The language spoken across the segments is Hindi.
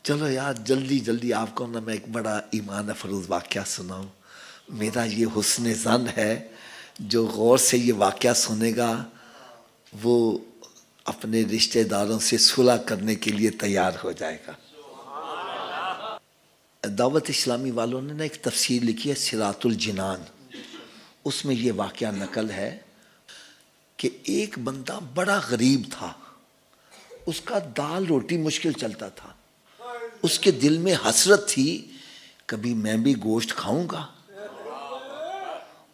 चलो यार जल्दी जल्दी आपको ना मैं एक बड़ा ईमान अफरोज़ वाक़या सुनाऊँ। मेरा ये हुस्न ज़न है जो गौर से ये वाक़या सुनेगा वो अपने रिश्तेदारों से सुलह करने के लिए तैयार हो जाएगा। दावत इस्लामी वालों ने ना एक तफसीर लिखी है सिरातुल जिनान, उसमें ये वाक़या नकल है कि एक बंदा बड़ा गरीब था, उसका दाल रोटी मुश्किल चलता था। उसके दिल में हसरत थी कभी मैं भी गोश्त खाऊंगा।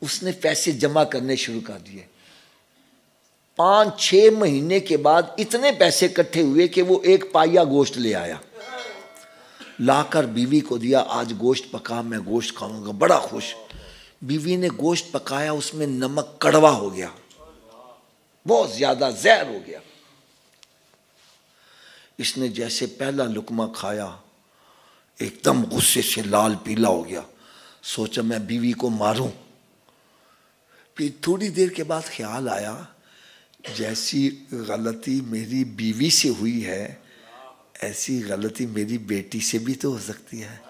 उसने पैसे जमा करने शुरू कर दिए। 5-6 महीने के बाद इतने पैसे इकट्ठे हुए कि वो एक पाया गोश्त ले आया, लाकर बीवी को दिया, आज गोश्त पका, मैं गोश्त खाऊंगा। बड़ा खुश। बीवी ने गोश्त पकाया, उसमें नमक कड़वा हो गया, बहुत ज्यादा जहर हो गया। इसने जैसे पहला लुकमा खाया एकदम गुस्से से लाल पीला हो गया। सोचा मैं बीवी को मारूं। फिर थोड़ी देर के बाद ख्याल आया जैसी गलती मेरी बीवी से हुई है ऐसी गलती मेरी बेटी से भी तो हो सकती है,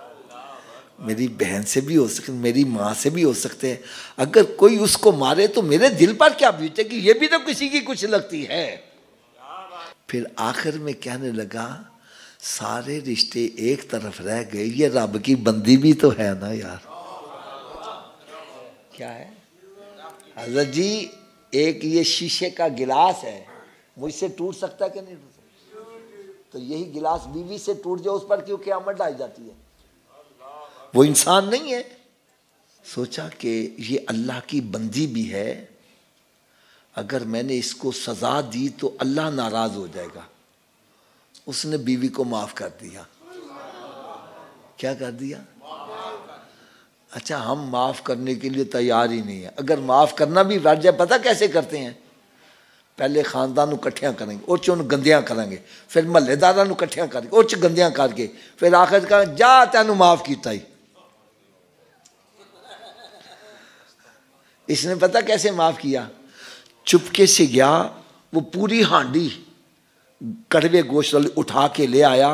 मेरी बहन से भी हो सकती, मेरी माँ से भी हो सकते हैं। अगर कोई उसको मारे तो मेरे दिल पर क्या बीते कि ये भी तो किसी की कुछ लगती है। फिर आखिर में कहने लगा सारे रिश्ते एक तरफ रह गए, ये रब की बंदी भी तो है ना यार। क्या है हजरत जी, एक ये शीशे का गिलास है, मुझसे टूट सकता है कि नहीं टूट सकता? तो यही गिलास बीवी से टूट जाए उस पर क्यों क़यामत ढाई जाती है? वो इंसान नहीं है। सोचा कि ये अल्लाह की बंदी भी है, अगर मैंने इसको सजा दी तो अल्लाह नाराज हो जाएगा। उसने बीवी को माफ कर दिया। क्या कर दिया? अच्छा, हम माफ करने के लिए तैयार ही नहीं है। अगर माफ करना भी बढ़ जाए, पता कैसे करते हैं? पहले खानदान इकट्ठियां करेंगे, और चुन गंदियां करेंगे, फिर महल्लेदारा इकट्ठियां करके और च गंदियां करके फिर आखिर का जा तेनू माफ किया ही। इसने पता कैसे माफ किया? चुपके से गया, वो पूरी हांडी कड़वे गोश्त वाली उठा के ले आया,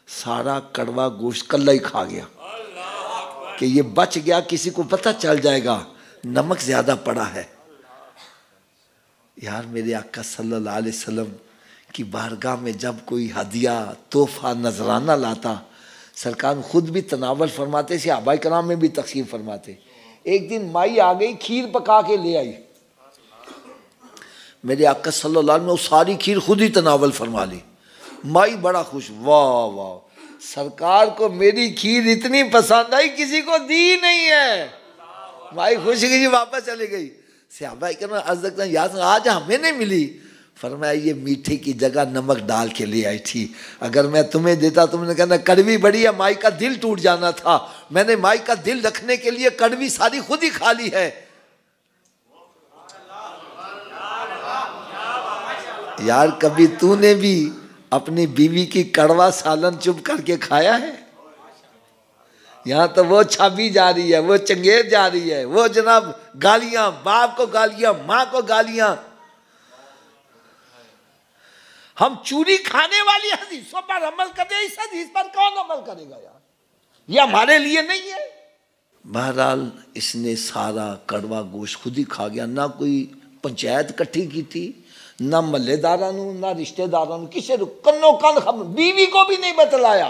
सारा कड़वा गोश्त कल्ला ही खा गया कि ये बच गया, किसी को पता चल जाएगा नमक ज्यादा पड़ा है। यार मेरे आका सल्लल्लाहु अलैहि वसल्लम की बारगाह में जब कोई हदिया तोहफा नजराना लाता, सरकार खुद भी तनावल फरमाते, सहाबाए कराम में भी तकसीम फरमाते। एक दिन माई आ गई, खीर पका के ले आई। मेरे आका सल्लल्लाहु अलैहि वसल्लम ने वो सारी खीर खुद ही तनावल फरमा ली। माई बड़ा खुश, वाह वाह, सरकार को मेरी खीर इतनी पसंद आई, किसी को दी नहीं है। माई खुश गई, वापस चली गई। सहाबाए कहना अर्ज़ याद आज हमें नहीं मिली। फरमाया ये मीठे की जगह नमक डाल के ले आई थी, अगर मैं तुम्हें देता तुमने कहना कड़वी बड़ी है, माई का दिल टूट जाना था। मैंने माई का दिल रखने के लिए कड़वी सारी खुद ही खा ली है। यार कभी तूने भी अपनी बीवी की कड़वा सालन चुप करके खाया है? यहाँ तो वो छाबी जा रही है, वो चंगेर जा रही है, वो जनाब गालियां, बाप को गालियां, माँ को गालियां। हम चूरी खाने वाली हदीसों पर अमल करें, इस हदीस पर कौन अमल करेगा यार? ये हमारे लिए नहीं है। बहरहाल इसने सारा कड़वा गोश्त खुद ही खा गया। ना कोई पंचायत इकट्ठी की थी, ना महल्लेदारा ना रिश्तेदारा, किसी कन्नो कन खबर, बीवी को भी नहीं बतलाया।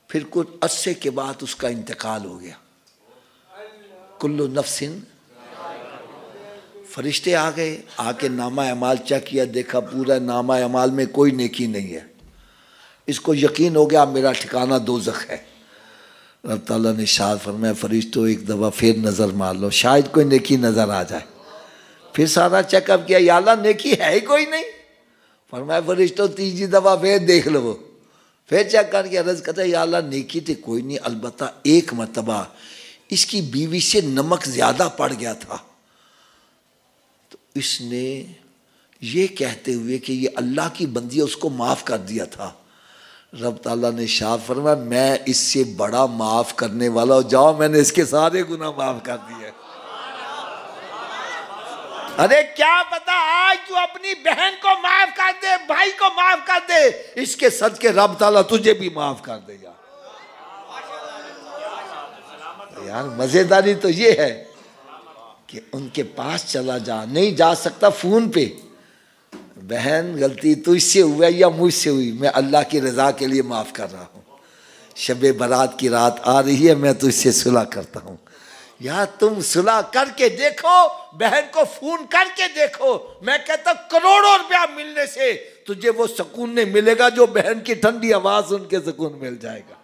फिर कुछ अरसे के बाद उसका इंतकाल हो गया। कुल्लु नफ्सिन, फरिश्ते आ गए, आके नामा अमाल चेक किया, देखा पूरा नामा अमाल में कोई नेकी नहीं है। इसको यकीन हो गया मेरा ठिकाना दोज़ख है। रब ताला ने शाद फरमाया फरिश्तों एक दफ़ा फिर नज़र मार लो, शायद कोई नेकी नज़र आ जाए। फिर सारा चेकअप किया, या अल्लाह नेकी है ही कोई नहीं। फरमाया फरिश्तों तीसरी दफ़ा फिर देख लो। फिर चेक करके अर्ज़ करता या अल्लाह नेकी तो कोई नहीं, अलबत्ता एक मरतबा इसकी बीवी से नमक ज़्यादा पड़ गया था। तो इसने ये कहते हुए कि ये अल्लाह की बंदी है उसको माफ़ कर दिया था। रब ताला ने शाह फरमाया मैं इससे बड़ा माफ़ करने वाला हूँ, जाओ मैंने इसके सारे गुनाह माफ़ कर दिए। अरे क्या पता आज तू अपनी बहन को माफ कर दे, भाई को माफ कर दे, इसके सदके रब ताला तुझे भी माफ कर दे यार। मजेदारी तो ये है कि उनके पास चला जा, नहीं जा सकता फोन पे, बहन गलती तुझसे हुआ या मुझसे हुई, मैं अल्लाह की रजा के लिए माफ कर रहा हूँ, शबे बारात की रात आ रही है, मैं तुझसे सुलह करता हूँ। यार तुम सुलह करके देखो, बहन को फोन करके देखो, मैं कहता करोड़ों रुपया मिलने से तुझे वो सुकून नहीं मिलेगा जो बहन की ठंडी आवाज सुन के सुकून मिल जाएगा।